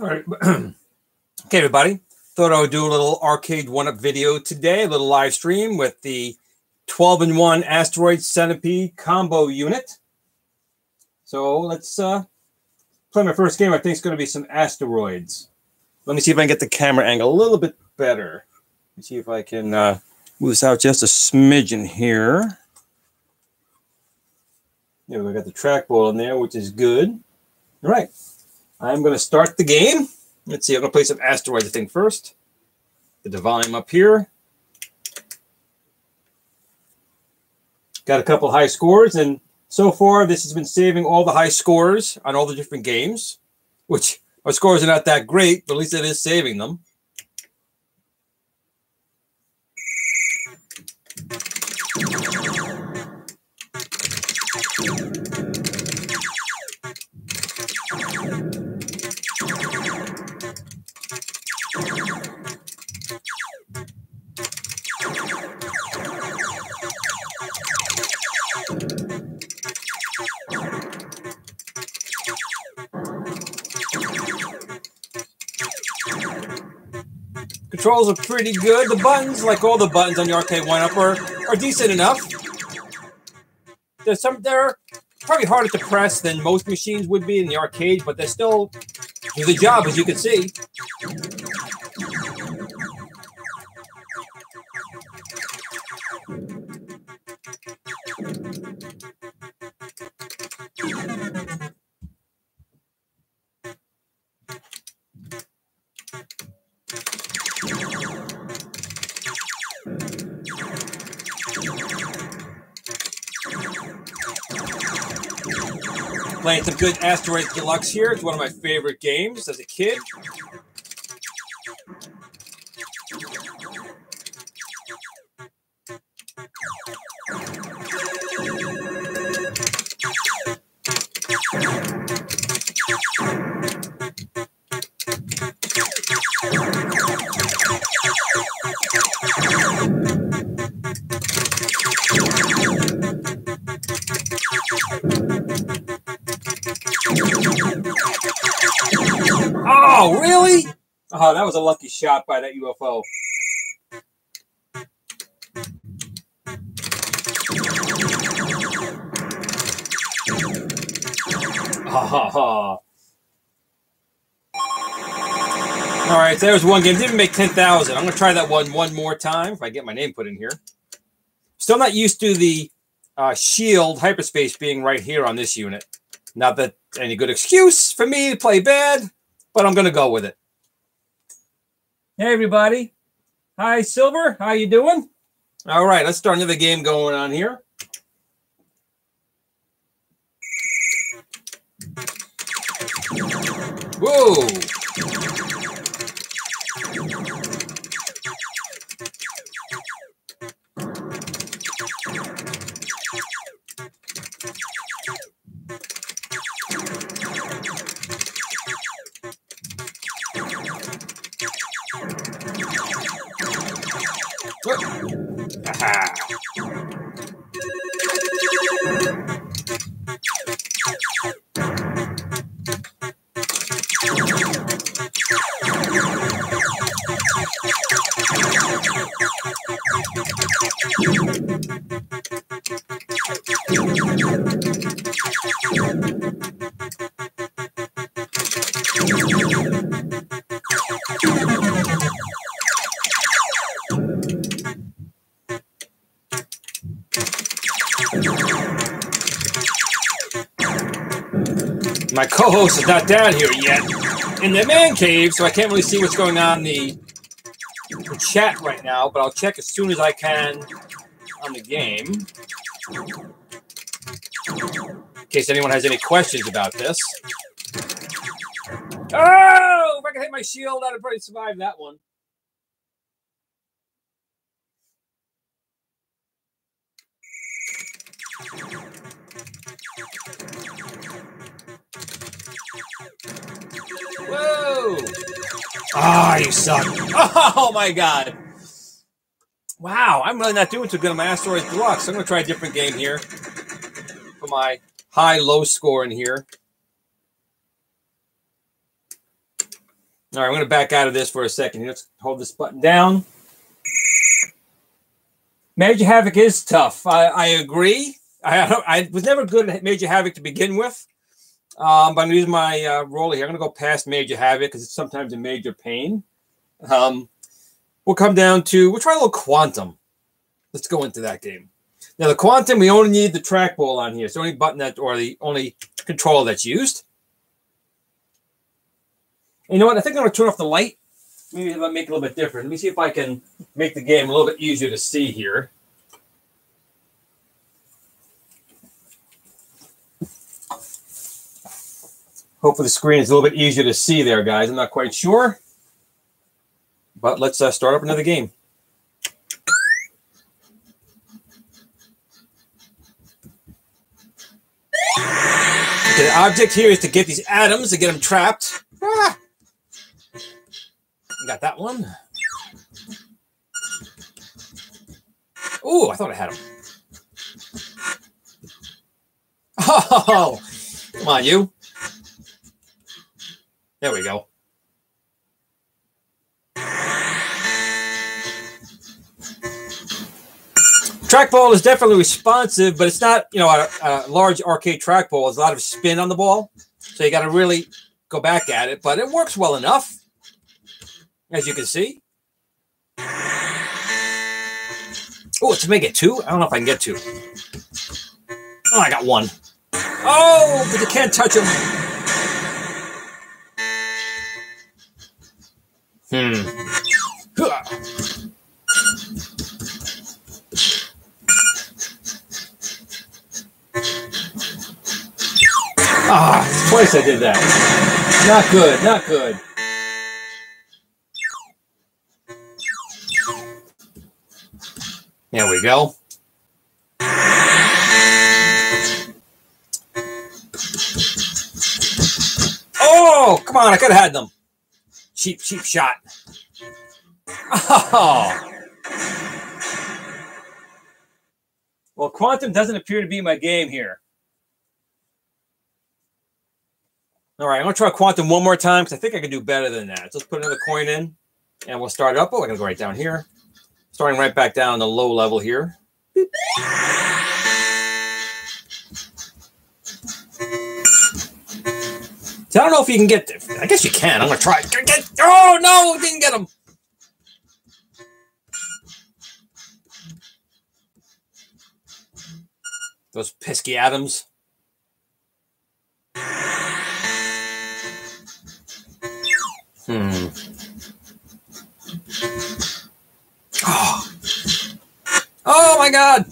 All right. Okay, everybody. Thought I would do a little Arcade1UP video today, a little live stream with the 12-in-1 Asteroids Centipede combo unit. So let's play my first game. I think it's going to be some Asteroids. Let me see if I can get the camera angle a little bit better. Let me see if I can move this out just a smidgen here. Yeah, we got the trackball in there, which is good. All right. I'm going to start the game. Let's see. I'm going to play some Asteroids, I think, first. Get the volume up here. Got a couple high scores, and so far this has been saving all the high scores on all the different games, which our scores are not that great, but at least it is saving them. Controls are pretty good. The buttons, like all the buttons on the Arcade1UP, are decent enough. They're probably harder to press than most machines would be in the arcade, but they still do the job, as you can see. Playing some good Asteroids Deluxe here. It's one of my favorite games as a kid. Oh, really? Oh, that was a lucky shot by that UFO. All right, so there's one game. Didn't make 10,000. I'm going to try that one more time if I get my name put in here. Still not used to the shield hyperspace being right here on this unit. Not that any good excuse for me to play bad, but I'm going to go with it. Hey, everybody. Hi, Silver. How you doing? All right, let's start another game going on here. Whoa. Aha. My co-host is not down here yet in the man cave, so I can't really see what's going on in the chat right now, but I'll check as soon as I can on the game. In case anyone has any questions about this. Oh! If I can hit my shield, I'd probably survive that one. Whoa! Ah, you suck. Oh my god. Wow, I'm really not doing too good on my Asteroids Deluxe. I'm going to try a different game here for my high-low score in here. All right, I'm going to back out of this for a second. Let's hold this button down. Major Havoc is tough. I agree. I was never good at Major Havoc to begin with. But I'm going to use my roller here. I'm going to go past Major Havoc because it's sometimes a major pain. We'll come down to, we'll try a little Quantum. Let's go into that game. Now, the Quantum, we only need the trackball on here. It's the only button that, or the only controller that's used. And you know what? I think I'm going to turn off the light. Maybe it'll make it a little bit different. Let me see if I can make the game a little bit easier to see here. Hopefully the screen is a little bit easier to see there, guys. I'm not quite sure. But let's start up another game. Okay, the object here is to get these atoms, to get them trapped. Ah! Got that one. Ooh, I thought I had him. Oh, come on, you. There we go. Trackball is definitely responsive, but it's not, you know, a large arcade trackball. There's a lot of spin on the ball, so you got to really go back at it, but it works well enough, as you can see. Oh, it's make it two? I don't know if I can get two. Oh, I got one. Oh, but you can't touch him. Ah, twice I did that. Not good, not good. There we go. Oh, come on, I could have had them. Cheap shot. Oh. Well, Quantum doesn't appear to be my game here. All right, I'm going to try Quantum one more time because I think I can do better than that. So let's put another coin in, and we'll start up. Oh, I'm going to go right down here. Starting right back down the low level here. See, I don't know if you can get... I guess you can. I'm going to try. Oh, no! Didn't get him. Those pesky atoms. Oh. Oh my God.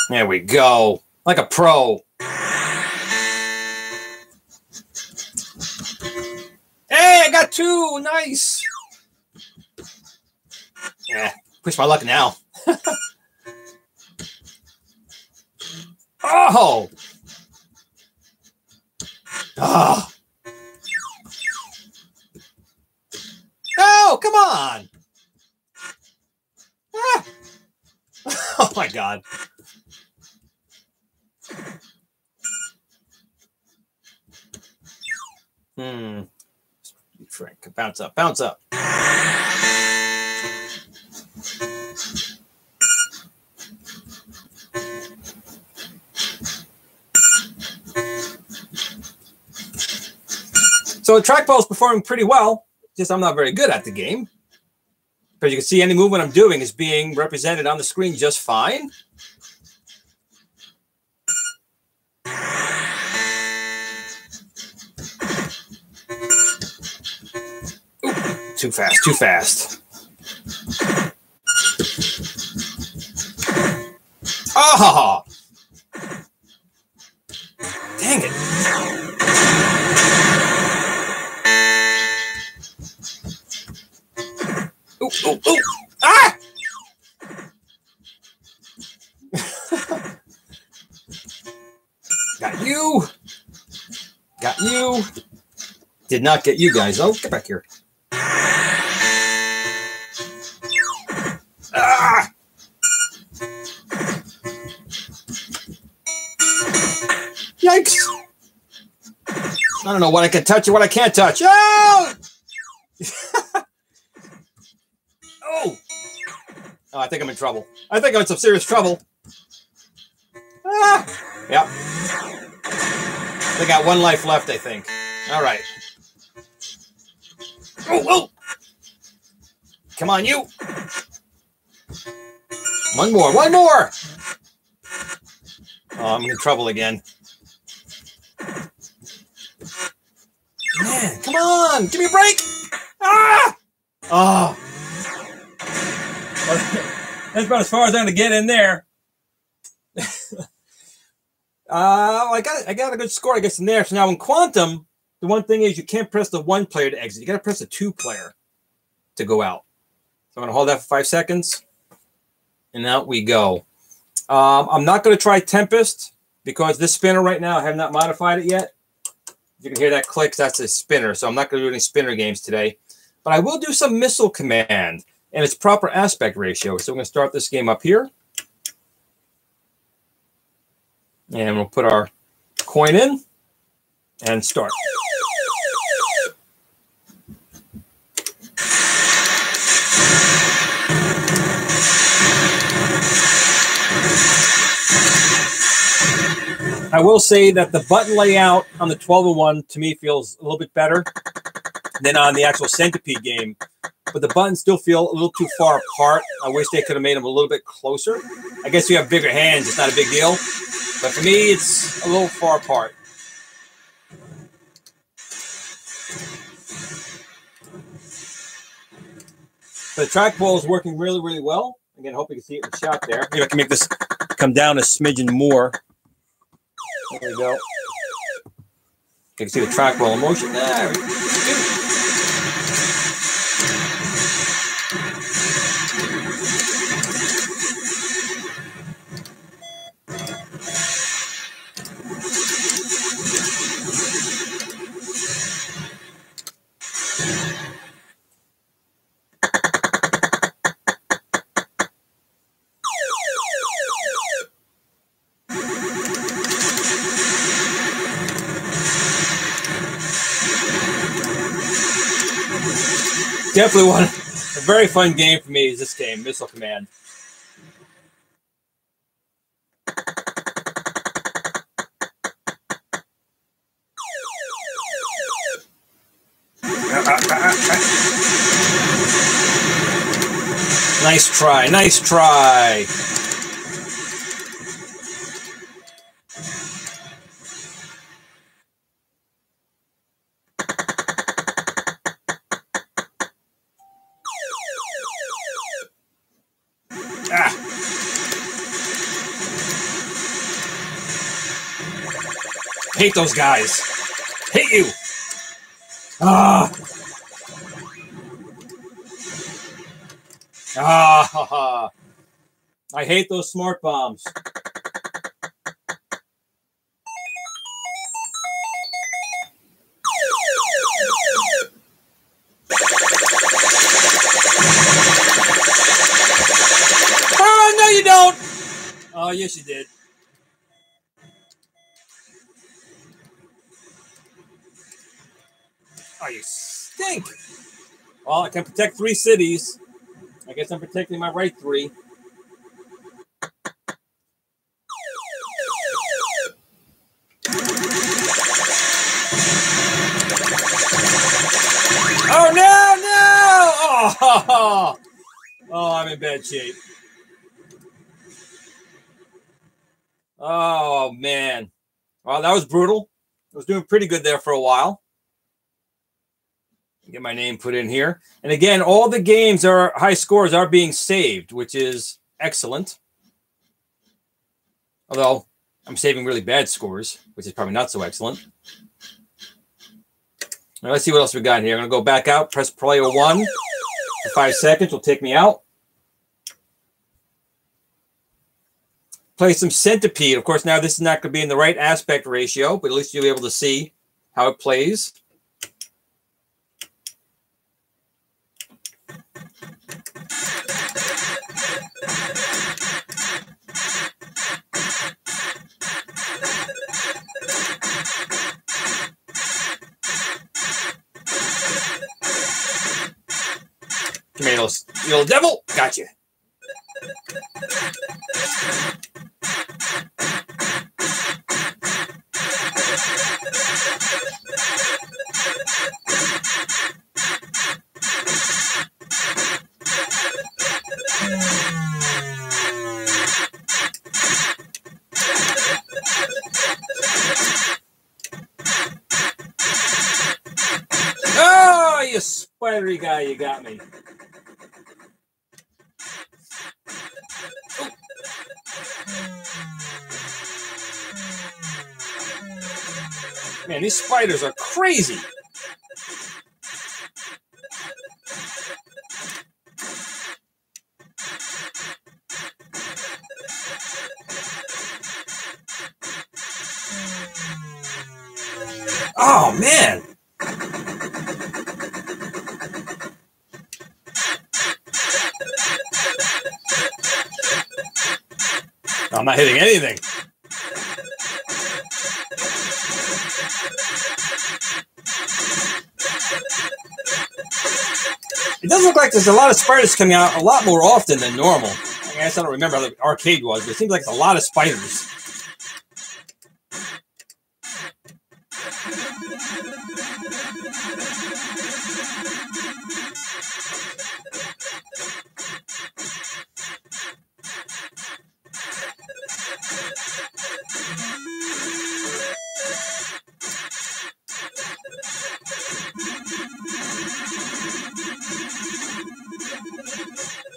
There we go. Like a pro. Hey, I got two. Nice. Yeah, push my luck now. Oh. Oh. Oh, come on. Ah. Oh my God. Frank, bounce up, bounce up. So the trackball is performing pretty well, just I'm not very good at the game. Because you can see any movement I'm doing is being represented on the screen just fine. Ooh, too fast, too fast. Oh! Dang it. Ooh, ooh, ooh. Ah! Got you. Got you. Did not get you guys. Oh, get back here. Ah! I don't know what I can touch and what I can't touch. Oh! Oh! Oh, I think I'm in trouble. I think I'm in some serious trouble. Ah! Yep. They got one life left, I think. All right. Oh, oh! Come on, you. One more. One more! Oh, I'm in trouble again. Man, come on! Give me a break! Ah! Oh. Well, that's about as far as I'm going to get in there. I got a good score, I guess, in there. So now in Quantum, the one thing is you can't press the 1 player to exit. You got to press the 2 player to go out. So I'm going to hold that for 5 seconds. And out we go. I'm not going to try Tempest because this spinner right now, I have not modified it yet. You can hear that clicks. That's a spinner. So I'm not going to do any spinner games today. But I will do some Missile Command and its proper aspect ratio. So we're going to start this game up here. And we'll put our coin in and start. I will say that the button layout on the 12-1 to me feels a little bit better than on the actual Centipede game. But the buttons still feel a little too far apart. I wish they could have made them a little bit closer. I guess you have bigger hands. It's not a big deal. But for me, it's a little far apart. The trackball is working really, really well. Again, I hope you can see it in the shot there. Maybe I can make this come down a smidgen more. There we go. You can see the trackball in motion. There we go. Definitely a very fun game for me is this game, Missile Command. Nice try, nice try. Hate those guys. Hate you. Ah. Ah. I hate those smart bombs. Oh, no, you don't. Oh, yes, you did. Oh, you stink. Well, I can protect 3 cities. I guess I'm protecting my right 3. Oh, no, no! Oh, oh, I'm in bad shape. Oh, man. Well, that was brutal. I was doing pretty good there for a while. Get my name put in here. And again, all the games are high scores are being saved, which is excellent. Although I'm saving really bad scores, which is probably not so excellent. Now, let's see what else we got in here. I'm going to go back out, press player 1 for 5 seconds. Will take me out. Play some Centipede. Of course, now this is not going to be in the right aspect ratio, but at least you'll be able to see how it plays. Tomatoes. You little devil. Gotcha. Oh, you spidery guy, you got me. Man, these spiders are crazy. Oh, man. I'm not hitting anything. It does look like there's a lot of spiders coming out a lot more often than normal. I guess I don't remember how the arcade was, but it seems like it's a lot of spiders.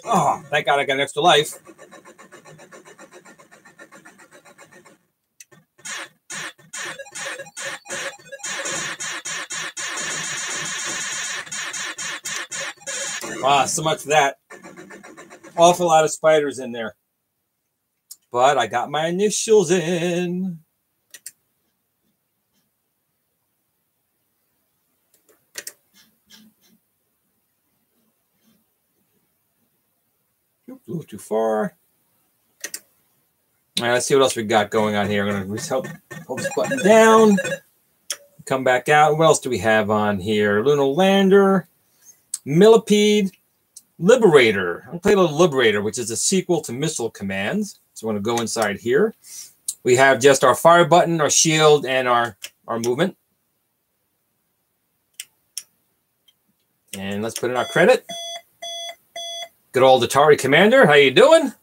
Oh, thank God I got an extra life. Ah, so much for that. Awful lot of spiders in there. But I got my initials in. Oop, a little too far. All right, let's see what else we got going on here. I'm going to just hold this button down. Come back out. What else do we have on here? Lunar Lander, Centipede, Liberator. I'm going to play a little Liberator, which is a sequel to Missile Commands. So I'm going to go inside here. We have just our fire button, our shield, and our movement. And let's put in our credit. Good old Atari Commander, how you doing?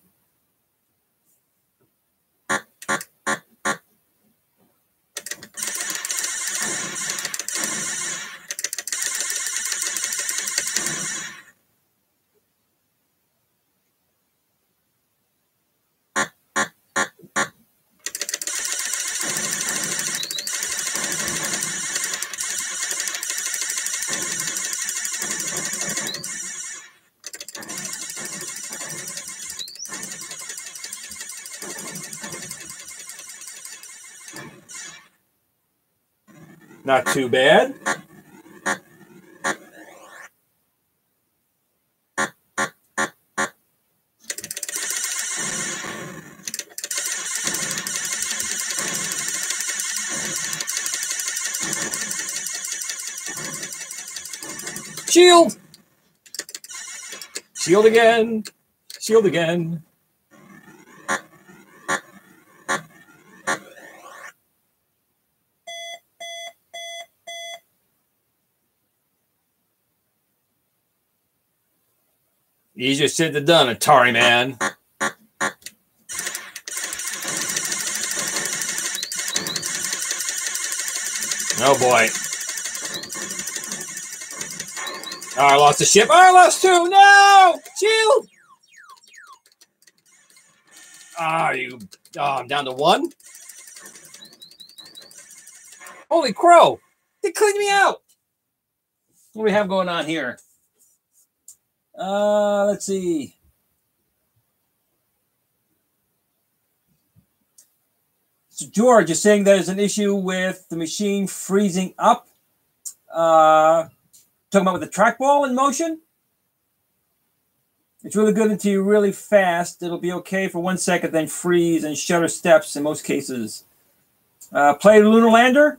Not too bad. Shield! Shield again. Shield again. Easier said than done, Atari man. Oh boy. Oh, I lost the ship. Oh, I lost two. No! Shield! I'm down to one. Holy crow! They cleaned me out. What do we have going on here? Let's see. So George is saying there's an issue with the machine freezing up. Talking about with the trackball in motion. It's really good until you're really fast. It'll be okay for 1 second, then freeze and shutter steps in most cases. Play Lunar Lander.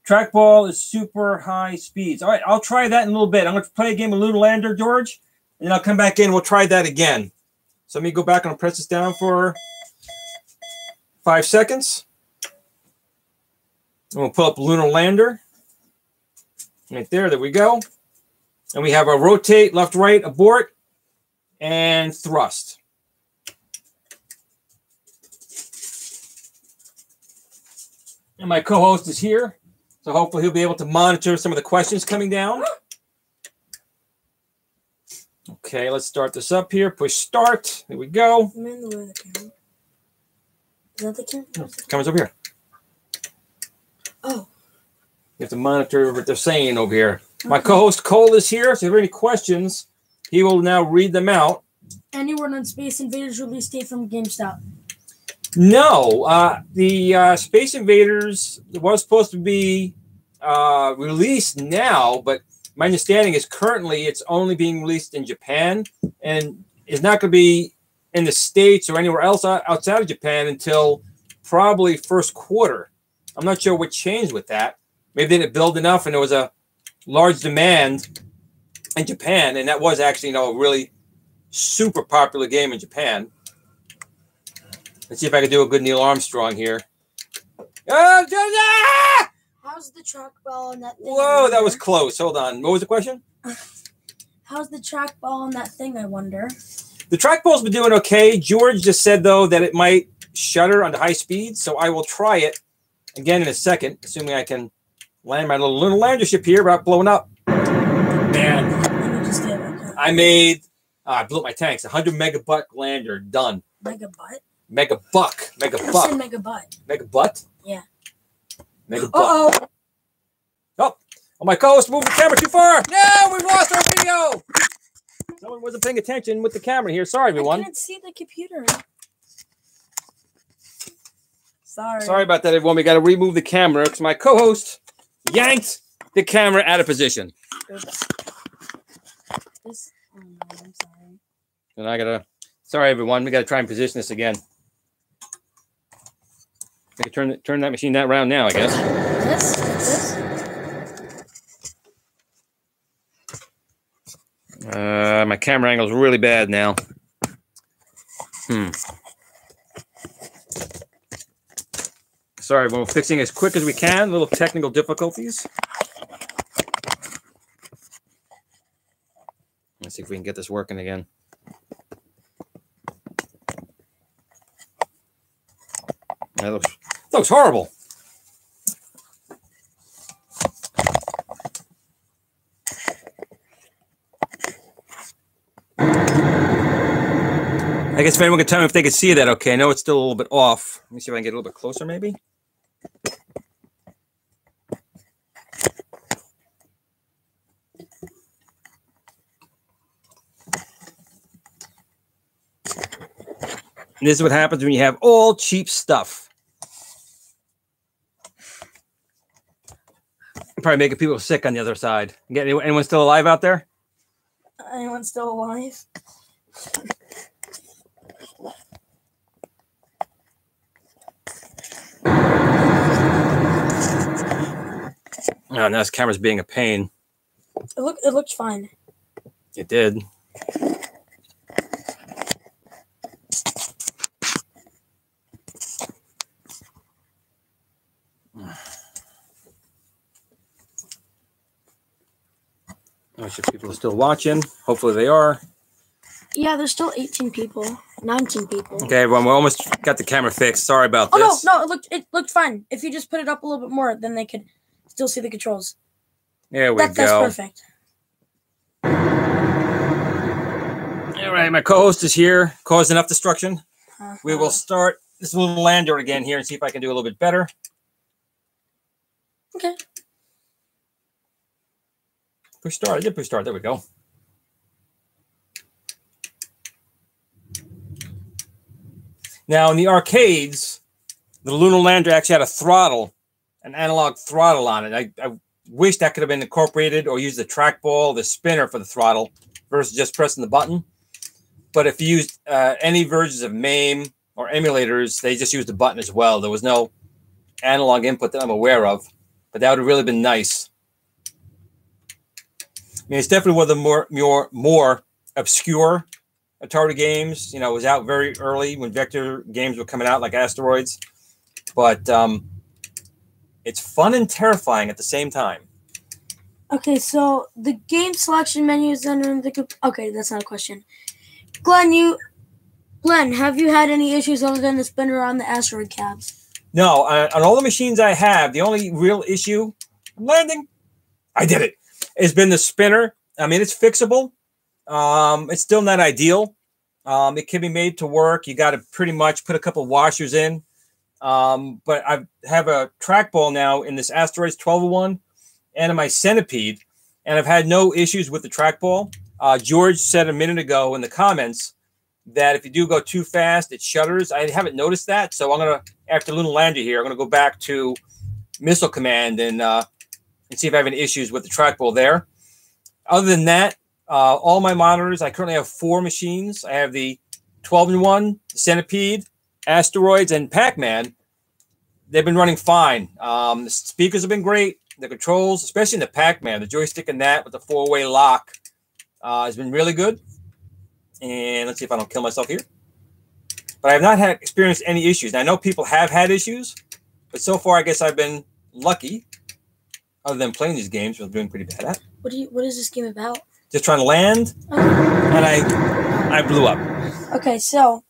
Trackball is super high speeds. All right, I'll try that in a little bit. I'm going to play a game of Lunar Lander, George, and then I'll come back in. We'll try that again. So let me go back and I'll press this down for 5 seconds. And we'll pull up Lunar Lander. Right there. There we go. And we have our rotate, left, right, abort, and thrust. And my co-host is here. So hopefully he'll be able to monitor some of the questions coming down. Okay, let's start this up here. Push start. Here we go. I'm in the way of the camera. Is that the camera? No, the camera's over here. Oh. You have to monitor what they're saying over here. Okay. My co-host Cole is here. So if you have any questions, he will now read them out. Any word on Space Invaders release date from GameStop? No. The Space Invaders was supposed to be released now, but my understanding is currently it's only being released in Japan and is not going to be in the States or anywhere else outside of Japan until probably first quarter. I'm not sure what changed with that. Maybe they didn't build enough and there was a large demand in Japan, and that was actually, you know, a really super popular game in Japan. Let's see if I can do a good Neil Armstrong here. Oh, how's the trackball on that thing? whoa, that was close. Hold on. What was the question? How's the trackball on that thing, I wonder? The trackball's been doing okay. George just said, though, that it might shutter on the high speed, so I will try it again in a second, assuming I can land my little Lunar Lander ship here without blowing up. Man, I made, I blew up my tanks. 100 megabuck lander, done. Megabutt? Megabuck. Megabuck. Say megabutt. Megabutt? Yeah. Megabutt. Uh-oh. Oh, my co-host moved the camera too far. No, we've lost our video. Someone wasn't paying attention with the camera here. Sorry, everyone. I couldn't see the computer. Sorry about that, everyone. We got to remove the camera because my co-host yanked the camera out of position. Oops. Oh no, I'm sorry. And I got to... Sorry, everyone. We got to try and position this again. I can turn that machine that round now, I guess. This? My camera angle is really bad now. Sorry, we're fixing as quick as we can. Little technical difficulties. Let's see if we can get this working again. That looks horrible. I guess if anyone could tell me if they could see that okay. I know it's still a little bit off. Let me see if I can get a little bit closer maybe. And this is what happens when you have all cheap stuff. Probably making people sick on the other side. Get anyone still alive out there? Anyone still alive? Oh, now this camera's being a pain. It looked fine. It did. I'm sure people are still watching. Hopefully they are. Yeah, there's still 18 people. 19 people. Okay, everyone, we almost got the camera fixed. Sorry about this. Oh, no, it looked fine. If you just put it up a little bit more, then they could still see the controls. There we go. That's perfect. All right, my co-host is here. Caused enough destruction. We will start this little lander again here and see if I can do a little bit better. Okay. Push start. I did push start. There we go. Now, in the arcades, the Lunar Lander actually had a throttle, an analog throttle on it. I wish that could have been incorporated or used the trackball, the spinner for the throttle versus just pressing the button. But if you used any versions of MAME or emulators, they just used the button as well. There was no analog input that I'm aware of. But that would have really been nice. I mean, it's definitely one of the more obscure Atari games. You know, it was out very early when vector games were coming out, like Asteroids. But it's fun and terrifying at the same time. Okay, so the game selection menu is under the... Okay, that's not a question. Glenn, have you had any issues other than the spinner on the asteroid cabs? No, on all the machines I have, the only real issue, landing, I did it, has been the spinner. I mean, it's fixable. It's still not ideal. It can be made to work. You got to pretty much put a couple washers in. But I have a trackball now in this Asteroids 1201 and in my Centipede, and I've had no issues with the trackball. George said a minute ago in the comments that if you do go too fast, it shudders. I haven't noticed that, so I'm gonna, after Lunar Lander here, I'm gonna go back to Missile Command and see if I have any issues with the trackball there. Other than that, all my monitors, I currently have 4 machines. I have the 12-in-1, the Centipede, Asteroids, and Pac-Man. They've been running fine. The speakers have been great. The controls, especially in the Pac-Man, the joystick in that with the 4-way lock has been really good. And let's see if I don't kill myself here. But I have not experienced any issues. Now, I know people have had issues, but so far I guess I've been lucky. Other than playing these games, which I'm doing pretty bad at. What is this game about? Just trying to land, and I blew up. Okay, so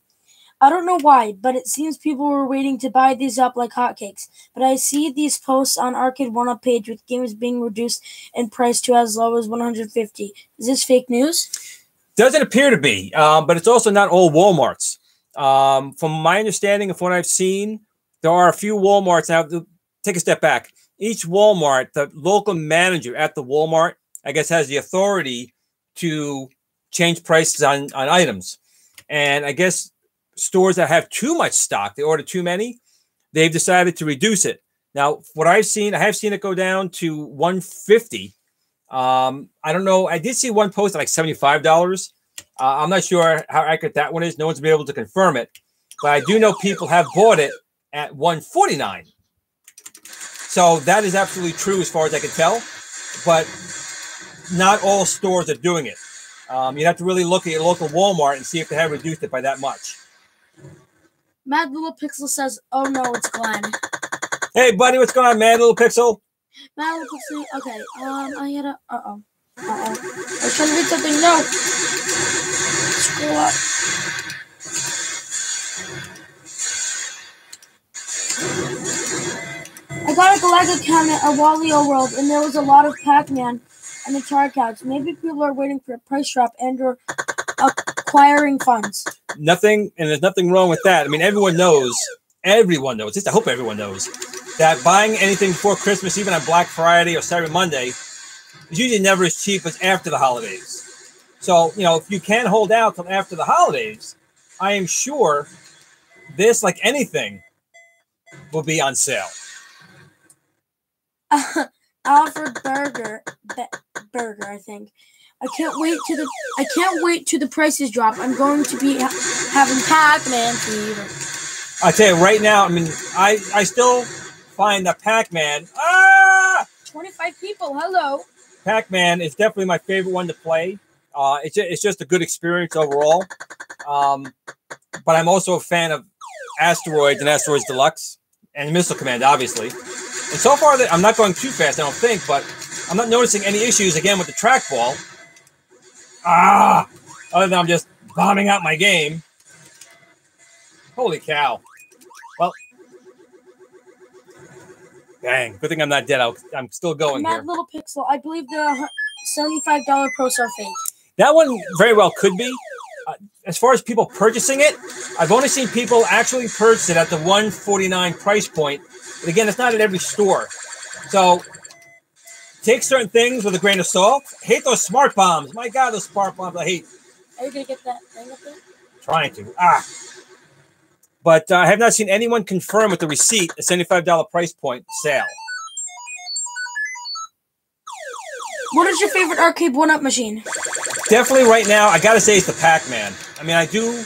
I don't know why, but it seems people were waiting to buy these up like hotcakes. But I see these posts on Arcade1UP page with games being reduced in price to as low as $150. Is this fake news? Doesn't appear to be, but it's also not all Walmarts. From my understanding of what I've seen, there are a few Walmarts. Now, take a step back. Each Walmart, the local manager at the Walmart, I guess, has the authority to change prices on items. And I guess stores that have too much stock, they order too many, they've decided to reduce it. Now, what I've seen, I have seen it go down to $150. I don't know. I did see one post at like $75. I'm not sure how accurate that one is. No one's been able to confirm it. But I do know people have bought it at $149. So that is absolutely true as far as I can tell. But not all stores are doing it. You have to really look at your local Walmart and see if they have reduced it by that much. Mad Little Pixel says, "Oh no, it's Glenn." Hey, buddy, what's going on, Mad Little Pixel? Mad Little Pixel. Okay. I had a. I was trying to read something. No. Screw up. I got a Galactic cabinet at Wario World, and there was a lot of Pac-Man and the Atari cards. Maybe people are waiting for a price drop and/or acquiring funds. Nothing, and there's nothing wrong with that. I mean, everyone knows. Everyone knows. At least I hope everyone knows that buying anything before Christmas, even on Black Friday or Cyber Monday, is usually never as cheap as after the holidays. So, you know, if you can hold out till after the holidays, I am sure this, like anything, will be on sale. Alfred Burger, I think. I can't wait to the prices drop. I'm going to be having Pac-Man fever. I tell you right now, I mean, I still find that Pac-Man. 25 people. Hello. Pac-Man is definitely my favorite one to play. It's just a good experience overall. But I'm also a fan of Asteroids and Asteroids Deluxe and Missile Command, obviously. And so far, I'm not going too fast, I don't think, but I'm not noticing any issues, again, with the trackball. Other than I'm just bombing out my game. Holy cow. Well, dang, good thing I'm not dead. I'm still going here. Mad Little Pixel, I believe the $75 pros are fake. That one very well could be. As far as people purchasing it, I've only seen people actually purchase it at the $149 price point. But again, it's not at every store. So take certain things with a grain of salt. I hate those smart bombs. My God, those smart bombs I hate. Are you going to get that thing up there? Trying to. But I have not seen anyone confirm with the receipt a $75 price point sale. What is your favorite Arcade1UP machine? Definitely right now, I got to say it's the Pac-Man. I mean, I do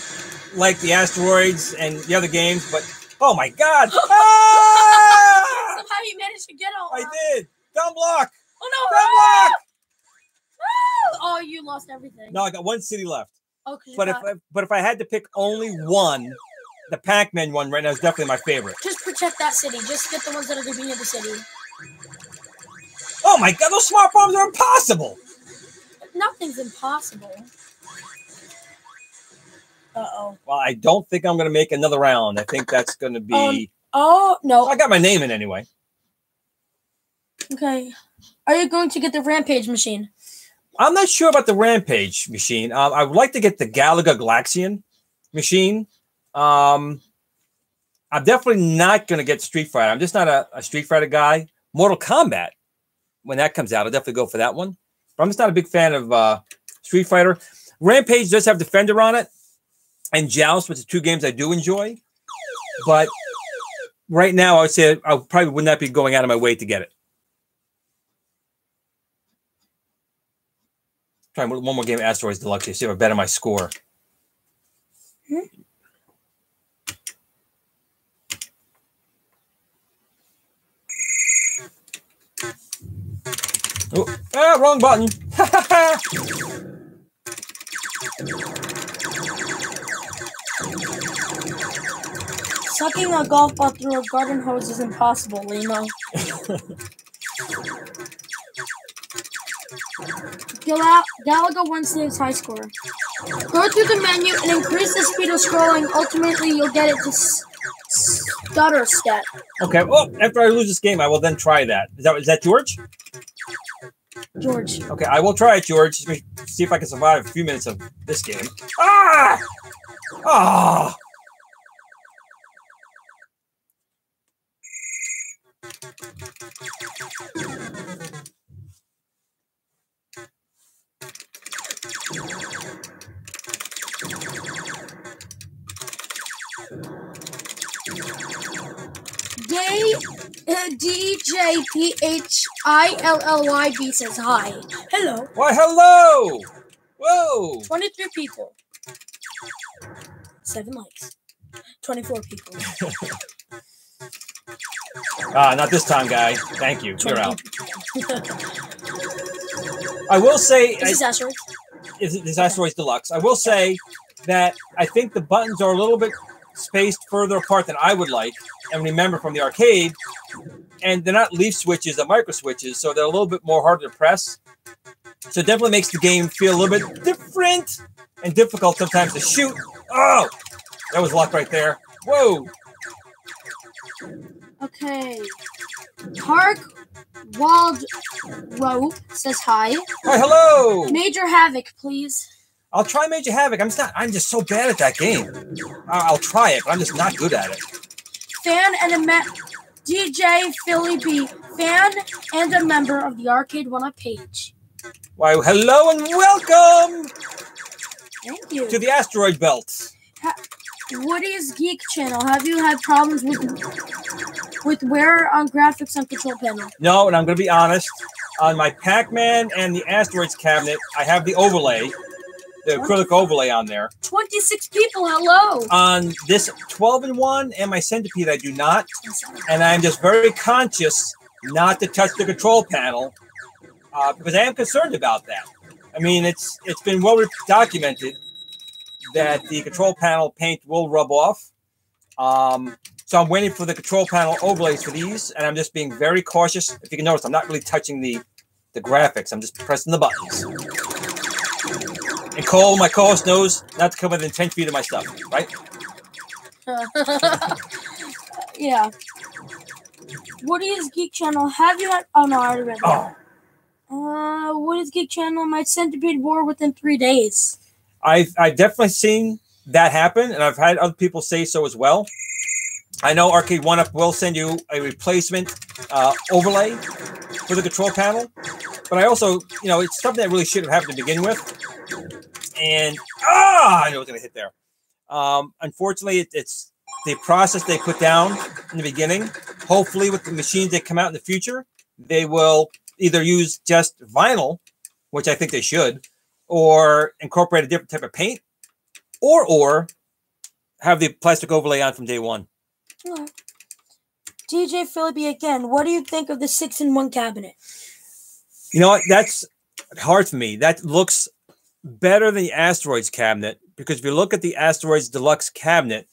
like the Asteroids and the other games, but oh my God. Stop you managed to get all. I did. Down block. Oh no! Down block. Oh, you lost everything. No, I got one city left. Oh, But if I had to pick only one, the Pac-Man one right now is definitely my favorite. just protect that city. Just get the ones that are going to be in the city. Oh my God, those smart bombs are impossible. Nothing's impossible. Uh-oh. Well, I don't think I'm going to make another round. I think that's going to be... Oh, no. I got my name in anyway. Okay. Are you going to get the Rampage machine? I'm not sure about the Rampage machine. I would like to get the Galaga Galaxian machine. I'm definitely not going to get Street Fighter. I'm just not a Street Fighter guy. Mortal Kombat, when that comes out, I'll definitely go for that one. But I'm just not a big fan of Street Fighter. Rampage does have Defender on it and Joust, which are two games I do enjoy. But right now, I would say I probably would not be going out of my way to get it. Try one more game of Asteroids Deluxe to see if I better my score. Oh, wrong button. Sucking a golf ball through a garden hose is impossible, Limo. Galaga 1 saves high score. Go through the menu and increase the speed of scrolling. Ultimately, you'll get it to stutter step. Okay. Well, after I lose this game, I will then try that. Is that George? George. Okay, I will try it, George. Let me see if I can survive a few minutes of this game. Ah! Ah! DJPHILLYB says hi. Hello. Why, hello! Whoa! 23 people. 7 likes. 24 people. Not this time, guy. Thank you. You're out. I will say... Is this Asteroids? This Asteroids Deluxe. I will say that I think the buttons are a little bit spaced further apart than I would like. And remember from the arcade, and they're not leaf switches, they're micro switches, so they're a little bit more harder to press. So it definitely makes the game feel a little bit different and difficult sometimes to shoot. Oh, that was luck right there. Whoa. Okay. Park Wild Rope says hi. Hi, hello. Major Havoc, please. I'll try Major Havoc. I'm just so bad at that game. I'll try it, but I'm just not good at it. Fan and a DJ Philly B, fan and a member of the Arcade1UP page. Why, hello and welcome. Thank you. To the Asteroid Belt. Woody's Geek Channel. Have you had problems with wear on graphics on control panel? No, and I'm going to be honest. On my Pac-Man and the Asteroids cabinet, I have the overlay. The acrylic overlay on there. 26 people, hello. On this 12-in-1 and my Centipede, I do not. And I'm just very conscious not to touch the control panel because I am concerned about that. I mean, it's been well documented that the control panel paint will rub off. So I'm waiting for the control panel overlays for these, and I'm just being very cautious. If you can notice, I'm not really touching the graphics. I'm just pressing the buttons. And Cole, my co-host, knows not to come within 10 feet of my stuff, right? Yeah. Woody's Geek Channel. Have you had... Oh, no, I already read that. Woody's Geek Channel. My Centipede wore within 3 days. I've definitely seen that happen, and I've had other people say so as well. I know Arcade1UP will send you a replacement overlay for the control panel, but I also, it's something that really should have happened to begin with. And I know it's going to hit there. Unfortunately, it's the process they put down in the beginning. Hopefully, with the machines that come out in the future, they will either use just vinyl, which I think they should, or incorporate a different type of paint, or have the plastic overlay on from day one. DJ Philippi again. What do you think of the 6-in-1 cabinet? You know what? That's hard for me. That looks better than the Asteroids cabinet, because if you look at the Asteroids Deluxe cabinet,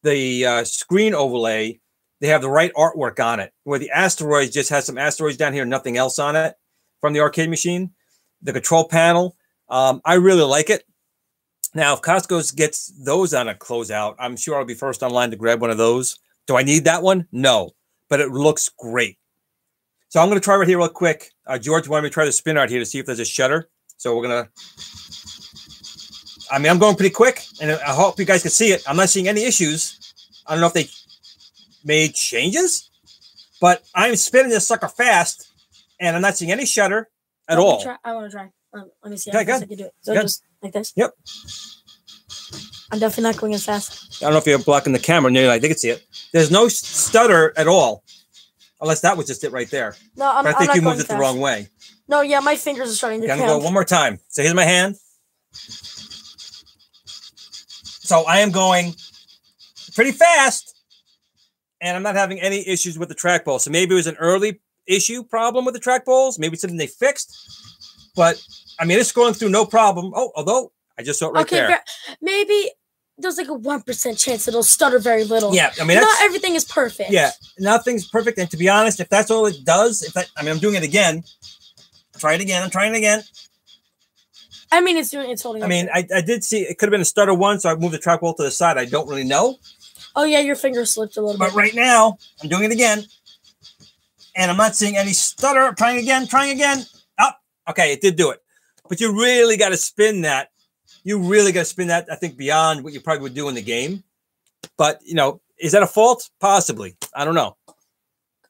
the screen overlay, they have the right artwork on it, where the Asteroids just has some asteroids down here, nothing else on it from the arcade machine. The control panel, I really like it. Now, if Costco gets those on a closeout, I'm sure I'll be first online to grab one of those. Do I need that one? No, but it looks great. So I'm going to try right here real quick. George wanted me to try the spin out here to see if there's a shutter. So we're going to, I mean, I'm going pretty quick, and I hope you guys can see it. I'm not seeing any issues. I don't know if they made changes, but I'm spinning this sucker fast, and I'm not seeing any shutter at all. I want to try. Let me see. Okay, I can do it. So just like this? Yep. I'm definitely not going as fast. I don't know if you're blocking the camera. No, they can see it. There's no stutter at all. Unless that was just it right there. No, I'm but I think not you going moved it fast. the wrong way. No, yeah, my fingers are starting to I'm cramp. going to go one more time. So here's my hand. So I am going pretty fast, and I'm not having any issues with the trackball. So maybe it was an early issue problem with the trackballs. Maybe it's something they fixed. But, I mean, it's going through no problem. Oh, although I just saw it right there. Maybe there's like a 1% chance it'll stutter very little. Yeah, I mean, not everything is perfect. Yeah, nothing's perfect. And to be honest, if that's all it does, I mean, I'm doing it again. Try it again. I'm trying it again. I mean, it's holding. I mean, I did see it could have been a stutter one, so I moved the trackball to the side. I don't really know. Oh yeah, your finger slipped a little bit. But right now, I'm doing it again, and I'm not seeing any stutter. Trying again. Oh, okay, it did do it. But you really got to spin that. You really got to spin that, I think, beyond what you probably would do in the game. But, you know, is that a fault? Possibly. I don't know.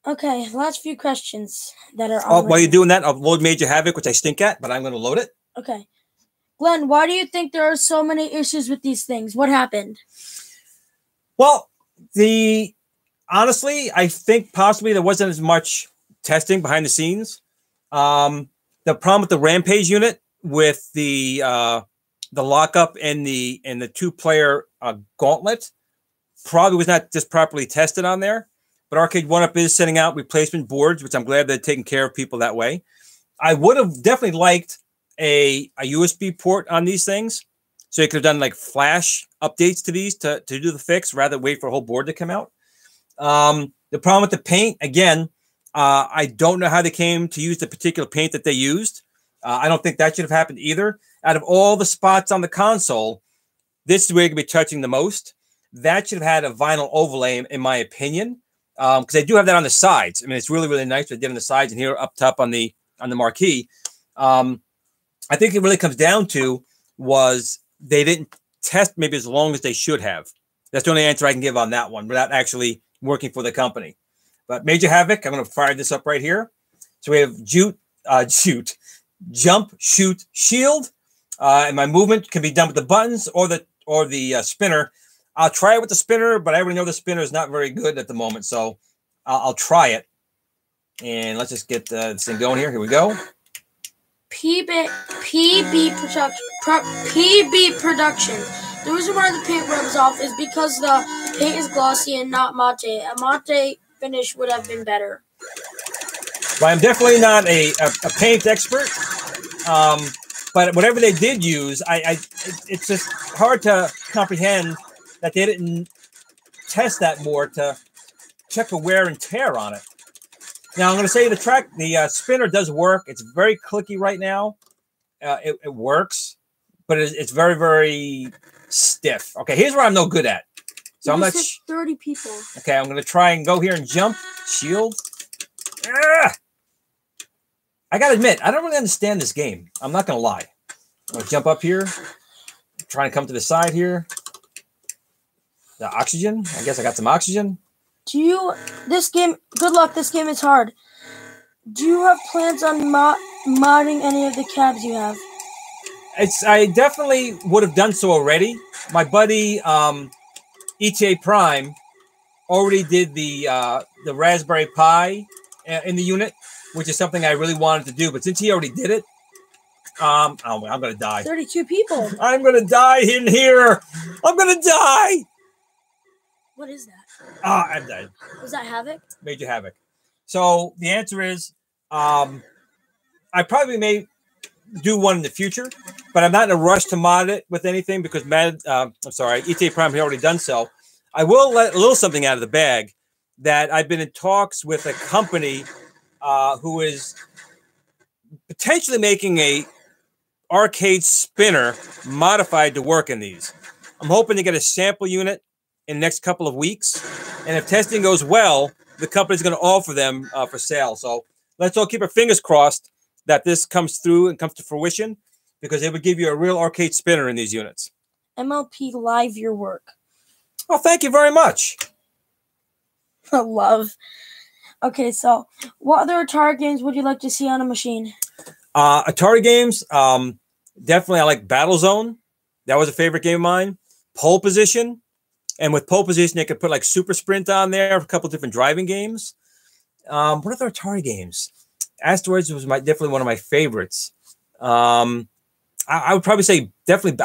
Okay, last few questions that are on. While you're doing that, I'll load Major Havoc, which I stink at, but I'm going to load it. Okay. Glenn, why do you think there are so many issues with these things? What happened? Well, honestly, I think possibly there wasn't as much testing behind the scenes. The problem with the Rampage unit with the lockup and the 2-player gauntlet probably was not just properly tested on there. But Arcade1UP is sending out replacement boards, which I'm glad they're taking care of people that way. I would have definitely liked a USB port on these things, so you could have done like flash updates to these to do the fix rather than wait for a whole board to come out. The problem with the paint, again, I don't know how they came to use the particular paint that they used. I don't think that should have happened either. Out of all the spots on the console, this is where you're going to be touching the most. That should have had a vinyl overlay, in my opinion, because they do have that on the sides. I mean, it's really, really nice what they did on the sides and here up top on the marquee. I think it really comes down to was they didn't test maybe as long as they should have. That's the only answer I can give on that one without actually working for the company. But Major Havoc, I'm going to fire this up right here. So we have jump, shoot, shield. And my movement can be done with the buttons or the spinner. I'll try it with the spinner, but I already know the spinner is not very good at the moment. So I'll try it. And let's just get this thing going here. Here we go. PB Productions. The reason why the paint rubs off is because the paint is glossy and not mate. A mate finish would have been better. Well, I'm definitely not a paint expert. But whatever they did use, it's just hard to comprehend that they didn't test that more to check for wear and tear on it. Now, I'm going to say the spinner does work. It's very clicky right now. It works, but it's very, very stiff. Okay, here's where I'm no good at. So I'm not 30 people. Okay, I'm going to try and go here and jump. Shield. I got to admit, I don't really understand this game. I'm not going to lie. I'm going to jump up here. Trying to come to the side here. The oxygen. I guess I got some oxygen. This game, good luck. This game is hard. Do you have plans on modding any of the cabs you have? I definitely would have done so already. My buddy, ETA Prime, already did the Raspberry Pi in the unit, which is something I really wanted to do. But since he already did it, I'm going to die. 32 people. I'm going to die in here. I'm going to die. What is that? I'm dead. Was that Havoc? Major Havoc. So the answer is, I probably may do one in the future, but I'm not in a rush to mod it with anything because I'm sorry, ETA Prime has already done so. I will let a little something out of the bag that I've been in talks with a company who is potentially making a arcade spinner modified to work in these. I'm hoping to get a sample unit in the next couple of weeks, and if testing goes well, the company's going to offer them for sale. So let's all keep our fingers crossed that this comes through and comes to fruition, because it would give you a real arcade spinner in these units. MLP Live your work. Well, thank you very much. Love. Okay, so what other Atari games would you like to see on a machine? Atari games, definitely I like Battlezone. That was a favorite game of mine. Pole Position. And with Pole Position, they could put like Super Sprint on there, a couple different driving games. What other Atari games? Asteroids was definitely one of my favorites. I would probably say definitely.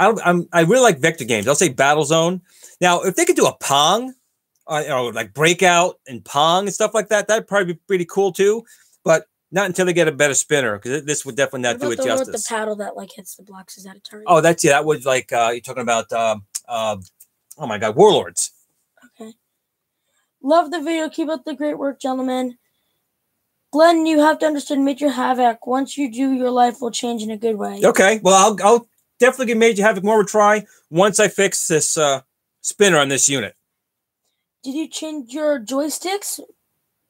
I really like vector games. I'll say Battlezone. Now, if they could do a Pong, like Breakout and Pong and stuff like that, that'd probably be pretty cool too. But not until they get a better spinner, because this would definitely not do it justice. With the paddle that like hits the blocks, is that Atari? Oh, that would like you're talking about. Oh my God, Warlords. Okay. Love the video. Keep up the great work, gentlemen. Glenn, you have to understand Major Havoc. Once you do, your life will change in a good way. Okay. Well, I'll definitely give Major Havoc more of a try once I fix this spinner on this unit. Did you change your joysticks?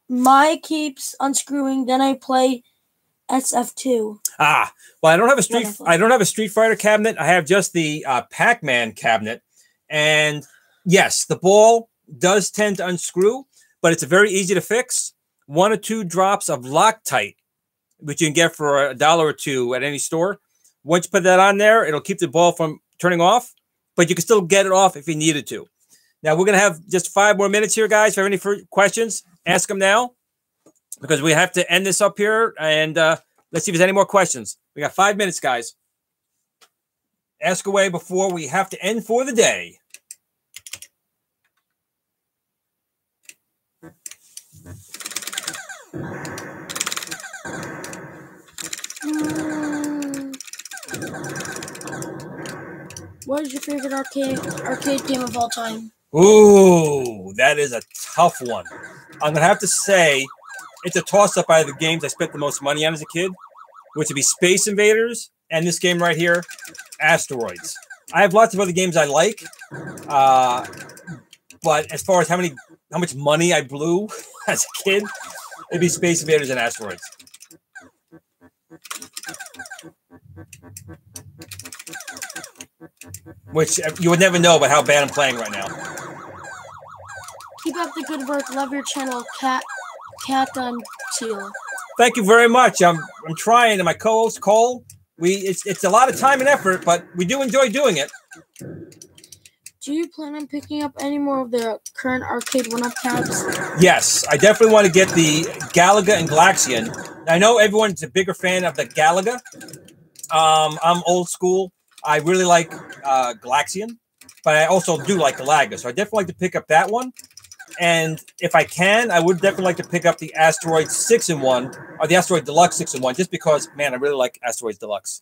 My keeps unscrewing. Then I play SF2. Well, I don't have a Street Fighter cabinet. I have just the Pac-Man cabinet. And yes, the ball does tend to unscrew, but it's very easy to fix. 1 or 2 drops of Loctite, which you can get for $1 or $2 at any store. Once you put that on there, it'll keep the ball from turning off, but you can still get it off if you needed to. Now, we're going to have just 5 more minutes here, guys. If you have any questions, ask them now, because we have to end this up here. And let's see if there's any more questions. We got 5 minutes, guys. Ask away before we have to end for the day. What is your favorite arcade game of all time? Ooh, that is a tough one. I'm gonna have to say it's a toss-up out of the games I spent the most money on as a kid, which would be Space Invaders and this game right here, Asteroids. I have lots of other games I like, but as far as how much money I blew as a kid, it'd be Space Invaders and Asteroids. Which you would never know about how bad I'm playing right now. Keep up the good work. Love your channel, Cat Seal. Thank you very much. I'm trying, and my co-host Cole. It's a lot of time and effort, but we do enjoy doing it. Do you plan on picking up any more of the current Arcade1UP cabs? Yes, I definitely want to get the Galaga and Galaxian. I know everyone's a bigger fan of the Galaga. I'm old school. I really like Galaxian, but I also do like Galaga. So I definitely like to pick up that one. And if I can, I would definitely like to pick up the Asteroid 6-in-1 or the Asteroid Deluxe 6-in-1, just because, man, I really like Asteroids Deluxe.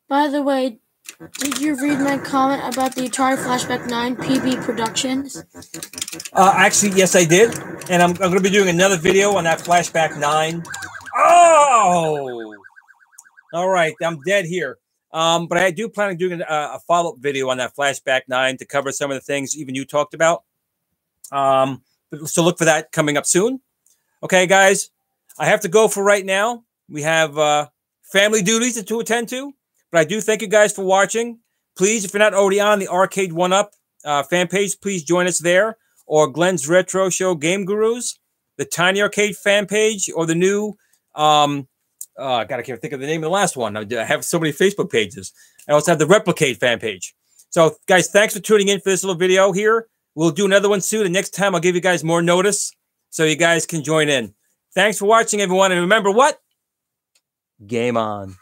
By the way, did you read my comment about the Atari Flashback 9 PB Productions? Actually, yes, I did. And I'm going to be doing another video on that Flashback 9. Oh! All right, I'm dead here. But I do plan on doing a follow-up video on that Flashback 9 to cover some of the things even you talked about. So look for that coming up soon. Okay, guys, I have to go for right now. We have family duties to attend to. But I do thank you guys for watching. Please, if you're not already on the Arcade1UP fan page, please join us there. Or Glenn's Retro Show Game Gurus, the Tiny Arcade fan page, or the new, God, I can't think of the name of the last one. I have so many Facebook pages. I also have the Replicate fan page. So, guys, thanks for tuning in for this little video here. We'll do another one soon. And next time, I'll give you guys more notice so you guys can join in. Thanks for watching, everyone. And remember what? Game on.